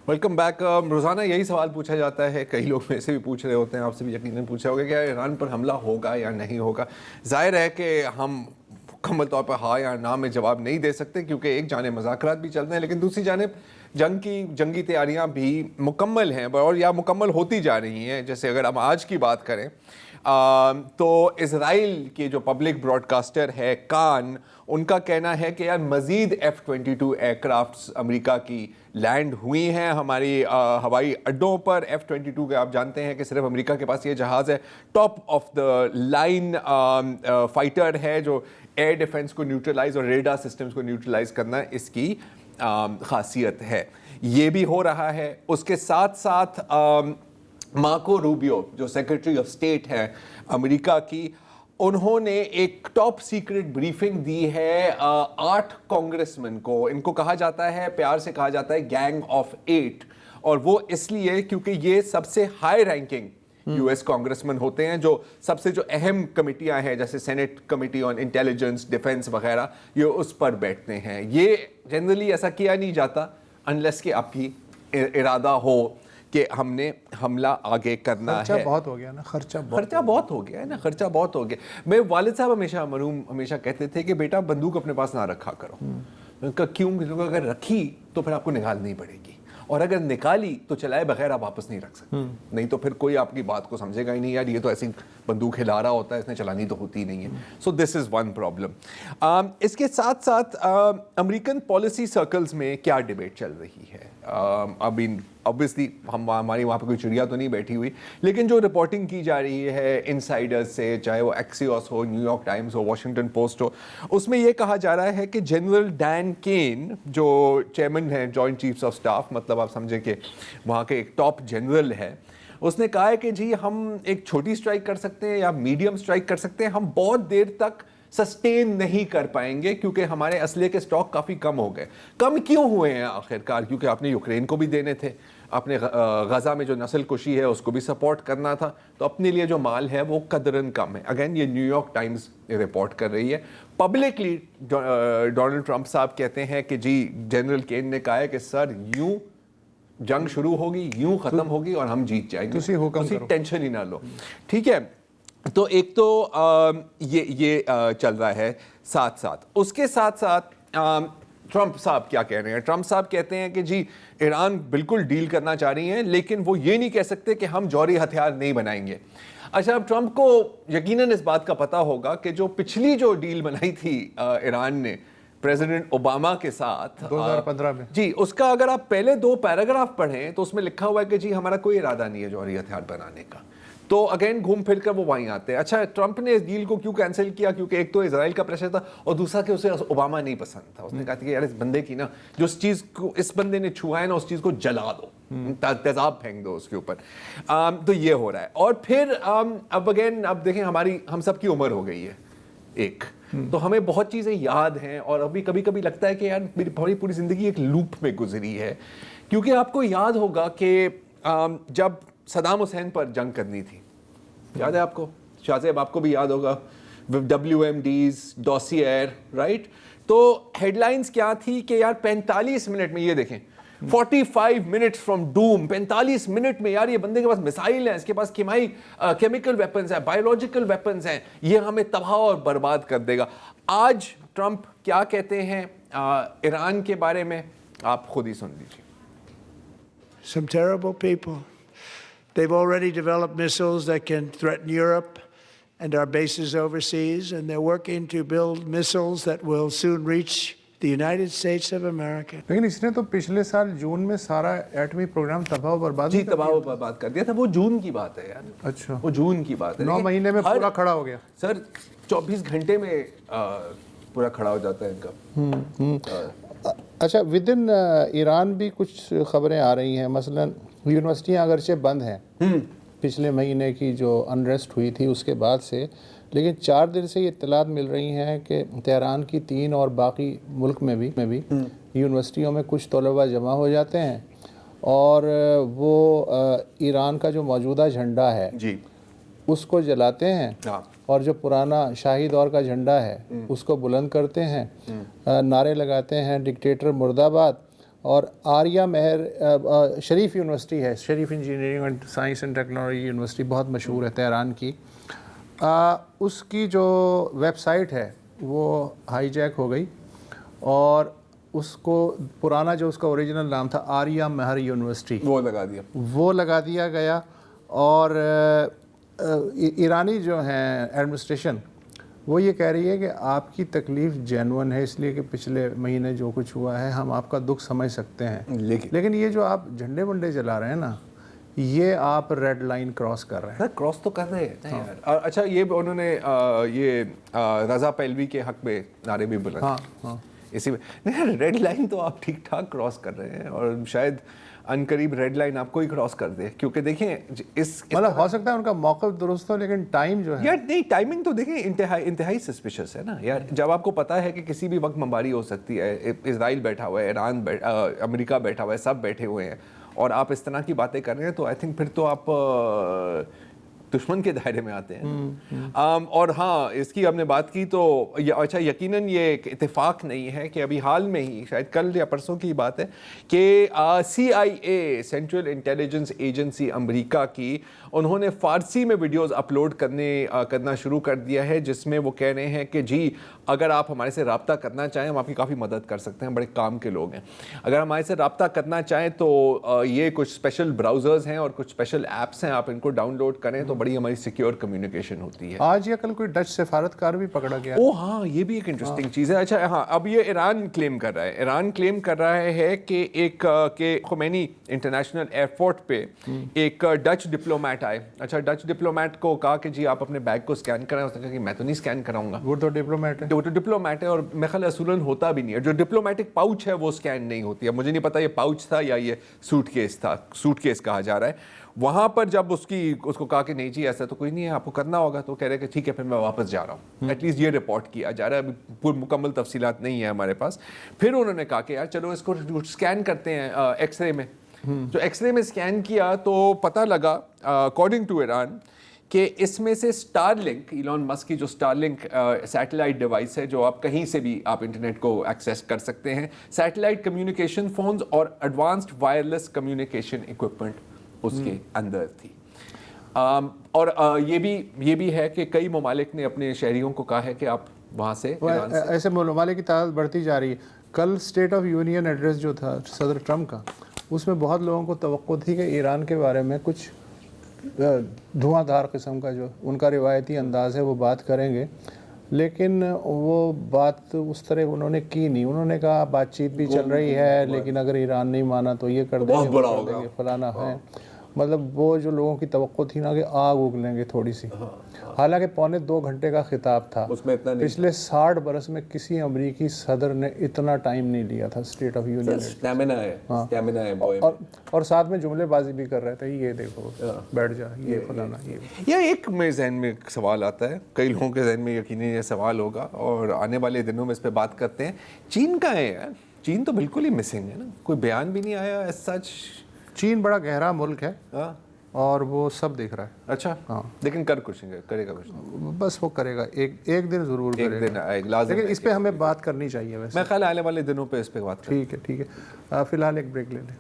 Welcome back. روزانہ یہی سوال پوچھا جاتا ہے, کئی لوگ میں سے بھی پوچھ رہے ہوتے ہیں, آپ سے بھی یقیناً پوچھا ہوگا کہ ایران پر حملہ ہوگا یا نہیں ہوگا. ظاہر ہے کہ ہم مکمل طور پر ہاں یا نہ میں جواب نہیں دے سکتے, کیونکہ ایک جانب مذاکرات بھی چل رہے ہیں, لیکن دوسری جانب جنگی تیاریاں بھی مکمل ہیں اور یا مکمل ہوتی جا رہی ہیں. جیسے اگر ہم آج کی بات کریں تو اسرائیل کے جو پبلک براڈ کاسٹر ہے کان, ان کا کہنا ہے کہ یار مزید F-22 ایئر کرافٹس امریکہ کی لینڈ ہوئی ہیں ہماری ہوائی اڈوں پر. F-22 کے آپ جانتے ہیں کہ صرف امریکہ کے پاس یہ جہاز ہے, top of the line fighter ہے, جو ایئر ڈیفنس کو نیوٹرلائز اور ریڈار سسٹمز کو نیوٹرلائز کرنا اس کی خاصیت ہے. یہ بھی ہو رہا ہے. اس کے ساتھ ساتھ مارکو روبیو جو سیکرٹری آف اسٹیٹ ہے امریکہ کی, انہوں نے ایک ٹاپ سیکرٹ بریفنگ دی ہے 8 کانگریسمین کو. ان کو کہا جاتا ہے, پیار سے کہا جاتا ہے گینگ آف 8, اور وہ اس لیے کیونکہ یہ سب سے ہائی رینکنگ یو ایس کانگریسمین ہوتے ہیں, جو سب سے جو اہم کمیٹیاں ہیں جیسے senate committee on intelligence defence وغیرہ, یہ اس پر بیٹھتے ہیں. یہ جنرلی ایسا کیا نہیں جاتا انلیس کہ آپ کی ارادہ ہو کہ ہم نے حملہ آگے کرنا ہے. خرچہ بہت ہو گیا نا, خرچہ بہت ہو گیا ہے نا, خرچہ بہت ہو گیا. میرے والد صاحب ہمیشہ کہتے تھے کہ بیٹا بندوق اپنے پاس نہ رکھا کرو. میں کہا کیوں؟ اگر رکھی تو پھر آپ کو نکالنی پڑے گی, اور اگر نکالی تو چلائے بغیر آپ واپس نہیں رکھ سکتے. نہیں تو پھر کوئی آپ کی بات کو سمجھے گا ہی نہیں, یار یہ تو ایسی بندوق ہلا رہا ہوتا ہے, اس نے چلانی تو ہوتی نہیں ہے. سو دس از ون پرابلم. اس کے ساتھ ساتھ امریکن پالیسی سرکلز میں کیا ڈبیٹ چل رہی ہے. ابھی obviously ہماری وہاں پہ کوئی چڑیا تو نہیں بیٹھی ہوئی, لیکن جو رپورٹنگ کی جا رہی ہے انسائڈرز سے, چاہے وہ ایکسیوس ہو, نیو یارک ٹائمز ہو, واشنگٹن پوسٹ ہو, اس میں یہ کہا جا رہا ہے کہ جنرل ڈین کین جو چیئرمین ہیں جوائنٹ چیفز آف سٹاف, مطلب آپ سمجھیں کہ وہاں کے ایک ٹاپ جنرل ہے, اس نے کہا ہے کہ جی ہم ایک چھوٹی اسٹرائک کر سکتے ہیں یا میڈیم اسٹرائک کر سکتے ہیں, ہم بہت دیر تک سسٹین نہیں کر پائیں گے کیونکہ ہمارے اسلحے کے سٹاک کافی کم ہو گئے. کم کیوں ہوئے ہیں آخر کار؟ کیونکہ آپ نے یوکرین کو بھی دینے تھے, اپنے غزہ میں جو نسل کشی ہے اس کو بھی سپورٹ کرنا تھا, تو اپنے لیے جو مال ہے وہ قدرن کم ہے. اگین یہ نیو یارک ٹائمز رپورٹ کر رہی ہے. پبلکلی ڈونلڈ ٹرمپ صاحب کہتے ہیں کہ جی جنرل کین نے کہا ہے کہ سر یوں جنگ شروع ہوگی, یوں ختم ہوگی اور ہم جیت جائیں گے, تسی ٹینشن ہی نہ لو. ٹھیک ہے, تو ایک تو یہ چل رہا ہے ساتھ ساتھ. اس کے ساتھ ساتھ ٹرمپ صاحب کیا کہہ رہے ہیں؟ ٹرمپ صاحب کہتے ہیں کہ جی ایران بالکل ڈیل کرنا چاہ رہی ہیں, لیکن وہ یہ نہیں کہہ سکتے کہ ہم جوہری ہتھیار نہیں بنائیں گے. اچھا, اب ٹرمپ کو یقیناً اس بات کا پتہ ہوگا کہ جو پچھلی جو ڈیل بنائی تھی ایران نے پریزیڈنٹ اوباما کے ساتھ 2015 میں, جی اس کا اگر آپ پہلے 2 پیراگراف پڑھیں تو اس میں لکھا ہوا ہے کہ جی ہمارا کوئی ارادہ نہیں ہے جوہری ہتھیار بنانے کا. تو اگین گھوم پھر کر وہ وہیں آتے ہیں. اچھا, ٹرمپ نے اس ڈیل کو کیوں کینسل کیا؟ کیونکہ ایک تو اسرائیل کا پریشر تھا, اور دوسرا کہ اسے اوباما نہیں پسند تھا. اس نے کہا کہ یار اس بندے کی نا جو اس چیز کو اس بندے نے چھوا ہے نا, اس چیز کو جلا دو, تیزاب پھینک دو اس کے اوپر. تو یہ ہو رہا ہے. اور پھر اب اگین اب دیکھیں ہم سب کی عمر ہو گئی ہے ایک, تو ہمیں بہت چیزیں یاد ہیں, اور ابھی کبھی کبھی لگتا ہے کہ یار میری پوری زندگی ایک لوپ میں گزری ہے. کیونکہ آپ کو یاد ہوگا کہ جب صدام حسین پر جنگ کرنی تھی, یاد ہے آپ کو شاہ صاحب, آپ کو بھی یاد ہوگا, WMDs, ڈوسیئر, رائٹ. تو ہیڈ لائنز کیا تھی کہ یار 45 منٹ میں, یہ دیکھیں 45 منٹس فرام ڈوم, 45 منٹ میں یار یہ بندے کے پاس میسائل ہیں, اس کے پاس کیمیکل ویپنز ہیں, بایولوجیکل ویپنز ہیں, یہ ہمیں تباہ اور برباد کر دے گا. آج ٹرمپ کیا کہتے ہیں ایران کے بارے میں, آپ خود ہی سن لیجیے. Some terrible people. They've already developed missiles that can threaten Europe and our bases overseas, and they're working to build missiles that will soon reach the United States of America. لیکن اس نے تو پچھلے سال جون میں سارا ایٹمی پروگرام تباہ و برباد جی تباہ و برباد کر دیا تھا. وہ جون کی بات ہے یار. اچھا, وہ جون کی بات ہے. 9 مہینے میں پورا کھڑا ہو گیا سر, 24 گھنٹے میں پورا کھڑا ہو جاتا ہے ان کا. اچھا, ود ان ایران بھی کچھ خبریں آ رہی ہیں, مثلا یونیورسٹیاں اگرچہ بند ہیں پچھلے مہینے کی جو انریسٹ ہوئی تھی اس کے بعد سے, لیکن 4 دن سے یہ اطلاعات مل رہی ہیں کہ تہران کی 3 اور باقی ملک میں بھی یونیورسٹیوں میں کچھ طلباء جمع ہو جاتے ہیں, اور وہ ایران کا جو موجودہ جھنڈا ہے جی اس کو جلاتے ہیں, اور جو پرانا شاہی دور کا جھنڈا ہے اس کو بلند کرتے ہیں, نعرے لگاتے ہیں ڈکٹیٹر مرد آباد, اور آریہ مہر شریف یونیورسٹی ہے، Sharif engineering and science and technology university, بہت مشہور ہے تہران کی، اس کی جو ویب سائٹ ہے وہ ہائی جیک ہو گئی اور اس کو پرانا جو اس کا اوریجنل نام تھا آریہ مہر یونیورسٹی وہ لگا دیا گیا. اور ایرانی جو ہیں ایڈمنسٹریشن وہ یہ کہہ رہی ہے کہ آپ کی تکلیف جینون ہے، اس لیے کہ پچھلے مہینے جو کچھ ہوا ہے ہم آپ کا دکھ سمجھ سکتے ہیں، لیکن یہ جو آپ جھنڈے ونڈے جلا رہے ہیں نا، یہ آپ ریڈ لائن کراس کر رہے ہیں. کراس تو کر رہے ہیں یار. اچھا یہ انہوں نے یہ رضا پہلوی کے حق میں نعرے بھی بلند. ہاں اسی میں ریڈ لائن تو آپ ٹھیک ٹھاک کراس کر رہے ہیں، اور شاید ان قریب ریڈ لائن آپ کو ہی کراس کر دے، کیونکہ دیکھیں مطلب ہو سکتا ہے ان کا موقف درست ہو لیکن ٹائم جو ہے یار نہیں، ٹائمنگ تو دیکھیں انتہائی سسپیشس ہے نا یار. جب آپ کو پتا ہے کہ کسی بھی وقت بمباری ہو سکتی ہے، اسرائیل بیٹھا ہوا ہے، ایران امریکہ بیٹھا ہوا ہے، سب بیٹھے ہوئے ہیں، اور آپ اس طرح کی باتیں کر رہے ہیں، تو آئی تھنک پھر تو آپ دشمن کے دائرے میں آتے ہیں. اور ہاں اس کی ہم نے بات کی تو اچھا یقیناً یہ ایک اتفاق نہیں ہے کہ ابھی حال میں ہی شاید کل یا پرسوں کی بات ہے کہ CIA سینٹرل انٹیلیجنس ایجنسی امریکہ کی، انہوں نے فارسی میں ویڈیوز اپلوڈ کرنا شروع کر دیا ہے، جس میں وہ کہہ رہے ہیں کہ جی اگر آپ ہمارے سے رابطہ کرنا چاہیں ہم آپ کی کافی مدد کر سکتے ہیں، بڑے کام کے لوگ ہیں. اگر ہمارے سے رابطہ کرنا چاہیں تو یہ کچھ اسپیشل براؤزرز ہیں اور کچھ اسپیشل ایپس ہیں، آپ ان کو ڈاؤن لوڈ کریں تو بڑی ہماری سیکیور کمیونیکیشن ہوتی ہے. آج یا کل کوئی ڈچ سفارتکار بھی پکڑا گیا. ہاں یہ بھی ایک انٹرسٹنگ چیز ہے. اچھا ہاں اب یہ ایران کلیم کر رہا ہے کہ ایک کہ خمینی انٹرنیشنل ایئرپورٹ پہ ایک ڈچ ڈپلومیٹ آئے. اچھا ڈچ ڈپلومیٹ کو کہا کہ جی آپ اپنے بیگ کو سکین کریں، اس نے کہا کہ میں تو نہیں سکین کراؤں گا. وہ تو ڈپلومیٹ ہے، وہ تو ڈپلومیٹ ہے، اور میں خیال اصولاً ہوتا بھی نہیں ہے. جو ڈپلومیٹک پاؤچ ہے وہ سکین نہیں ہوتی ہے. مجھے نہیں پتا یہ پاؤچ تھا یا یہ سوٹ کیس کہا جا رہا ہے. وہاں پر جب اس کو کہا کہ نہیں جی ایسا تو کوئی نہیں ہے، آپ کو کرنا ہوگا، تو کہہ رہے کہ ٹھیک ہے پھر میں واپس جا رہا ہوں. ایٹ لیسٹ یہ رپورٹ کیا جا رہا ہے، ابھی پوری مکمل تفصیلات نہیں ہے ہمارے پاس. پھر انہوں نے کہا کہ یار چلو اس کو سکین کرتے ہیں ایکس رے میں. جو ایکس رے میں سکین کیا تو پتہ لگا اکارڈنگ ٹو ایران کہ اس میں سے اسٹار لنک، ایلون مسک کی جو اسٹار لنک سیٹلائٹ ڈیوائس ہے، جو آپ کہیں سے بھی آپ انٹرنیٹ کو ایکسیس کر سکتے ہیں، سیٹلائٹ کمیونیکیشن فونز اور ایڈوانسڈ وائرلیس کمیونیکیشن ایکوپمنٹ اس کے اندر تھی. اور یہ بھی ہے کہ کئی ممالک نے اپنے شہریوں کو کہا ہے کہ آپ وہاں سے ایسے ممالک کی تعداد بڑھتی جا رہی ہے. کل اسٹیٹ آف یونین ایڈریس جو تھا صدر ٹرمپ کا، اس میں بہت لوگوں کو توقع تھی کہ ایران کے بارے میں کچھ دھواں دھار قسم کا جو ان کا روایتی انداز ہے وہ بات کریں گے، لیکن وہ بات اس طرح انہوں نے کی نہیں. انہوں نے کہا بات چیت بھی چل رہی ہے لیکن اگر ایران نہیں مانا تو یہ کر دیں گے فلانا ہے. مطلب وہ جو لوگوں کی توقع تھی نا کہ آگ اگلیں گے تھوڑی سی، حالانکہ 2.25 گھنٹے کا خطاب تھا. پچھلے 60 برس میں کسی امریکی صدر نے اتنا ٹائم نہیں لیا تھا اسٹیٹ آف یونین. اور ساتھ میں جملے بازی بھی کر رہے تھے، یہ دیکھو بیٹھ جا، یہ فلانا. یہ ایک میرے ذہن میں سوال آتا ہے، کئی لوگوں کے ذہن میں یقینی یہ سوال ہوگا اور آنے والے دنوں میں اس پہ بات کرتے ہیں. چین کہاں ہے یار؟ چین تو بالکل ہی مسنگ ہے نا، کوئی بیان بھی نہیں آیا ایز سچ. چین بڑا گہرا ملک ہے اور وہ سب دیکھ رہا ہے. اچھا ہاں، لیکن کرے گا کچھ بس وہ کرے گا، ایک دن ضرور کرے گا، لیکن اس پہ ہمیں بات کرنی چاہیے. ویسے میں خیال آنے والے دنوں پہ اس پہ بات کریں. ٹھیک ہے فی الحال ایک بریک لے لیں.